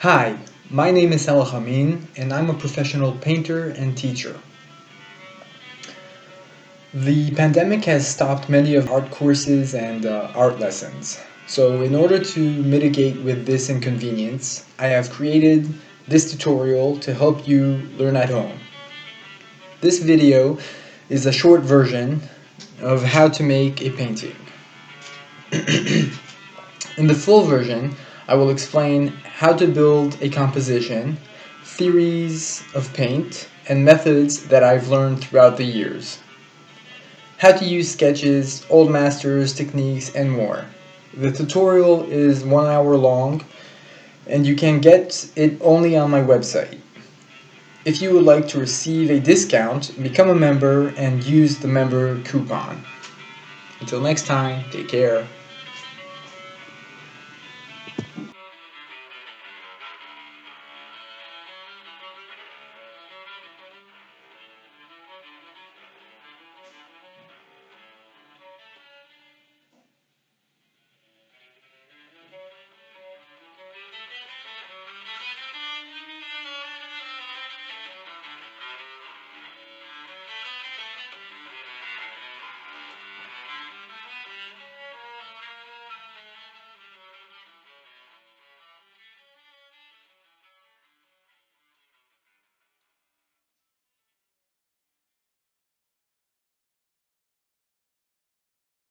Hi, my name is El Hamin, and I'm a professional painter and teacher. The pandemic has stopped many of art courses and art lessons. So in order to mitigate with this inconvenience, I have created this tutorial to help you learn at home. This video is a short version of how to make a painting. In the full version, I will explain how to build a composition, theories of paint, and methods that I've learned throughout the years. How to use sketches, old masters, techniques, and more. The tutorial is 1 hour long, and you can get it only on my website. If you would like to receive a discount, become a member and use the member coupon. Until next time, take care.